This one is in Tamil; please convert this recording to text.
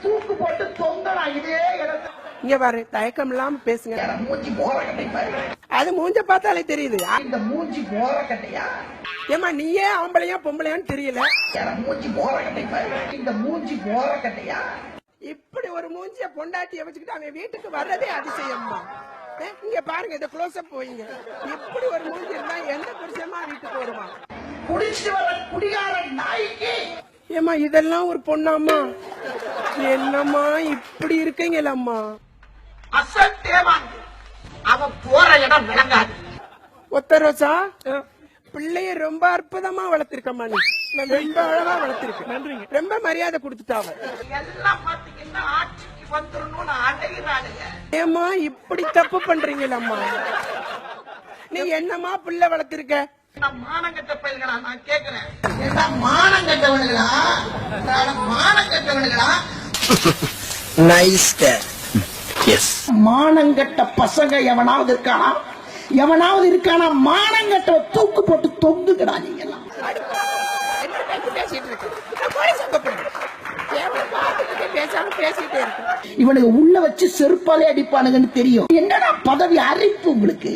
தூக்கு போட்டு தொங்கலாம் இதே இடத்துல. இங்க பாரு, தயக்கம் இல்லாம பேசுங்க. மூஞ்சி போற கட்டை பாரு. அது மூஞ்ச பார்த்தாலே தெரியுது. இந்த மூஞ்சி போற கட்டையா? ஏமா நீயே ஆம்பளையா பொம்பளையான்னு தெரியல. மூஞ்சி போற கட்டை பாரு. இந்த மூஞ்சி போற கட்டையா? இப்படி ஒரு மூஞ்சிய பொண்டாட்டிய வச்சுக்கிட்டு அவன் வீட்டுக்கு வர்றதே அதிசயம்மா. இங்க பாருங்க, இத க்ளோஸ் அப் போயிங்க. இப்படி ஒரு மூஞ்சி இருந்தா எந்த புருஷமா வீட்டுக்கு வருவான்? குடிச்சிட்டு வர குடிகார நாய்க்கு. ஏமா இதெல்லாம் ஒரு பொண்ணாம்மா? என்னம்மா இப்படி இருக்கீங்களம்மா? அசல் தேவாங்க அவன் போற இடம் விளங்காது. ஒத்த ரோசா, பிள்ளைய ரொம்ப அற்புதமா வளர்த்திருக்கம்மா. நீ ரொம்ப அழகா வளர்த்திருக்க. நன்றிங்க. ரொம்ப மரியாதை கொடுத்துட்டாவ. எல்லாம் பாத்தீங்கன்னா ஆட்சிக்கு வந்துடணும்னு அடைகிறாளுங்க. ஏமா இப்படி தப்பு பண்றீங்களம்மா? நீ என்னமா பிள்ளை வளர்த்திருக்க? மானங்கட்ட பயிர்களா நான் கேக்குறேன். மானங்கட்டவனுங்களா? மானங்கட்டவனுங்களா? நைஸ். எஸ். மானங்கட்ட பசங்க எவனாவது இருக்கானா? எவனாவது இருக்கானா? மானங்கட்ட தூக்கு போட்டு தொங்குகிறா. நீங்க எல்லாம் இவனுக்கு உள்ள வச்சு செருப்பாலே அடிப்பானுங்கன்னு தெரியும். என்னடா பதவி அரிப்பு உங்களுக்கு?